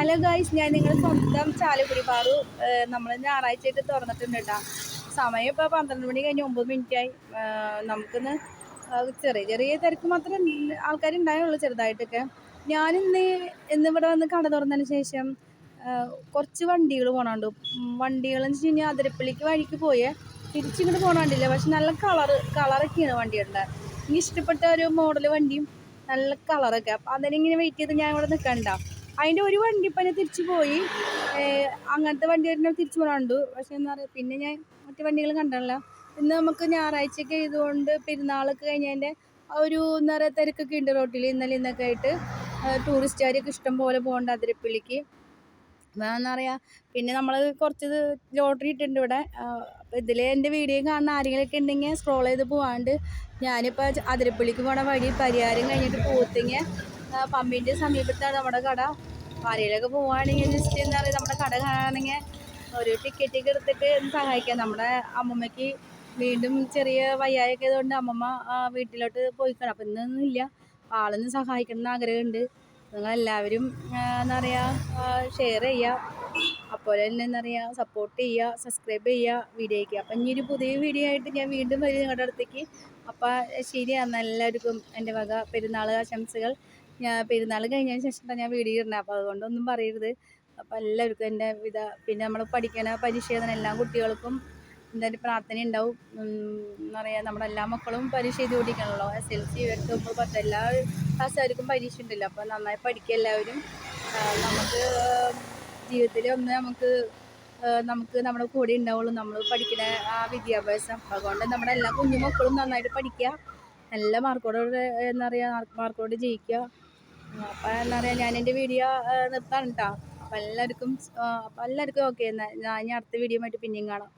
Hello guys, ഞാൻ നിങ്ങളുടെ സ്വന്തം ചാലക്കുടി പാറു. നമ്മൾ ഞായറാഴ്ചയായിട്ട് തുറന്നിട്ടുണ്ട് കേട്ടോ. സമയം ഇപ്പോൾ 12 മണി കഴിഞ്ഞ് 9 മിനിറ്റായി. നമുക്കിന്ന് ചെറിയ ചെറിയ തിരക്ക് മാത്രമേ ആൾക്കാരുണ്ടായുള്ളൂ, ചെറുതായിട്ടൊക്കെ. ഇന്നിവിടെ വന്ന് കട തുറന്നതിന് ശേഷം കുറച്ച് വണ്ടികൾ പോകണുണ്ട്. വണ്ടികളെന്ന് വെച്ച് കഴിഞ്ഞാൽ അതിരപ്പള്ളിക്ക് വഴിക്ക് പോയേ തിരിച്ചിങ്ങോട്ട് പോകണുണ്ടില്ല. പക്ഷെ നല്ല കളറൊക്കെയാണ് വണ്ടികളുടെ. എനിക്ക് ഇഷ്ടപ്പെട്ട ഒരു മോഡൽ വണ്ടിയും നല്ല കളറൊക്കെ. അപ്പം അതിനിങ്ങനെ വെയിറ്റ് ചെയ്ത് ഞാൻ ഇവിടെ നിൽക്കണ്ട. അതിൻ്റെ ഒരു വണ്ടി ഇപ്പം തിരിച്ചു പോയി. അങ്ങനത്തെ വണ്ടി തന്നെ തിരിച്ചു പോകാനുണ്ട്. പക്ഷെ എന്താ പറയുക, പിന്നെ ഞാൻ മറ്റു വണ്ടികൾ കണ്ടല്ല. ഇന്ന് നമുക്ക് ഞായറാഴ്ചയൊക്കെ ആയതുകൊണ്ട് പെരുന്നാളൊക്കെ കഴിഞ്ഞതിൻ്റെ ഒരു എന്താ പറയുക തിരക്കൊക്കെ ഉണ്ട് റോട്ടിൽ. ഇന്നൊക്കെ ആയിട്ട് ടൂറിസ്റ്റുകാരൊക്കെ ഇഷ്ടം പോലെ പോകേണ്ട അതിരപ്പള്ളിക്ക്. എന്താ പറയുക, പിന്നെ നമ്മൾ കുറച്ച് ലോട്ടറി ഇട്ടിട്ടുണ്ട് ഇവിടെ. അപ്പോൾ ഇതിൽ എൻ്റെ വീഡിയോ കാണുന്ന ആരെങ്കിലുമൊക്കെ ഉണ്ടെങ്കിൽ സ്ക്രോൾ ചെയ്ത് പോകാണ്ട്. ഞാനിപ്പോൾ അതിരപ്പള്ളിക്ക് പോകണ വഴി പരിയാരം കഴിഞ്ഞിട്ട് പോത്തിങ്ങ പമ്പിൻ്റെ സമീപത്താണ് നമ്മുടെ കട. ആരെങ്കിലുമൊക്കെ പോവുകയാണെങ്കിൽ ജസ്റ്റ് എന്താ പറയുക, നമ്മുടെ കട കാണുകയാണെങ്കിൽ ഒരു ടിക്കറ്റൊക്കെ എടുത്തിട്ട് സഹായിക്കാം. നമ്മുടെ അമ്മമ്മയ്ക്ക് വീണ്ടും ചെറിയ വയ്യായൊക്കെ ആയതുകൊണ്ട് അമ്മമ്മ വീട്ടിലോട്ട് പോയിക്കണം. അപ്പം ഇന്നൊന്നുമില്ല, ആളൊന്ന് സഹായിക്കണം എന്ന് ആഗ്രഹമുണ്ട്. നിങ്ങളെല്ലാവരും എന്താ പറയുക ഷെയർ ചെയ്യുക, അപ്പോൾ തന്നെ എന്താ പറയുക സപ്പോർട്ട് ചെയ്യുക, സബ്സ്ക്രൈബ് ചെയ്യുക വീഡിയോയ്ക്ക്. അപ്പം ഇനി ഒരു പുതിയ വീഡിയോ ആയിട്ട് ഞാൻ വീണ്ടും വരും നിങ്ങളുടെ അടുത്തേക്ക്. അപ്പം ശരിയാണ്, എല്ലാവർക്കും എൻ്റെ വക പെരുന്നാൾ ആശംസകൾ. ഞാൻ പെരുന്നാൾ കഴിഞ്ഞതിന് ശേഷം ഞാൻ വീഡിയോ ഇടുന്നത്, അപ്പോൾ അതുകൊണ്ടൊന്നും പറയരുത്. അപ്പോൾ എല്ലാവർക്കും എൻ്റെ പിന്നെ നമ്മൾ പഠിക്കണ പരീക്ഷ എഴുതണ എല്ലാ കുട്ടികൾക്കും എന്തായാലും പ്രാർത്ഥന ഉണ്ടാവും. എന്താ പറയുക, നമ്മുടെ എല്ലാ മക്കളും പരീക്ഷ എഴുതി ഓടിക്കണമല്ലോ. SLC 8, 9, 10 എല്ലാ ക്ലാസ്സുകാർക്കും പരീക്ഷ ഉണ്ടല്ലോ. അപ്പോൾ നന്നായി പഠിക്കുക എല്ലാവരും. നമുക്ക് ജീവിതത്തിൽ ഒന്ന് നമുക്ക് നമ്മുടെ കൂടെ ഉണ്ടാവുള്ളൂ നമ്മൾ പഠിക്കുന്ന ആ വിദ്യാഭ്യാസം. അതുകൊണ്ട് നമ്മുടെ എല്ലാ കുഞ്ഞു മക്കളും നന്നായിട്ട് പഠിക്കുക, നല്ല എന്താ പറയുക മാർക്കോട് ജയിക്കുക. അപ്പം എന്താ പറയുക, ഞാൻ എൻ്റെ വീഡിയോ നിർത്താൻ കേട്ടോ. അപ്പം എല്ലാവർക്കും ഓക്കെ. എന്നാൽ ഞാൻ അടുത്ത വീഡിയോ ആയിട്ട് പിന്നെയും കാണാം.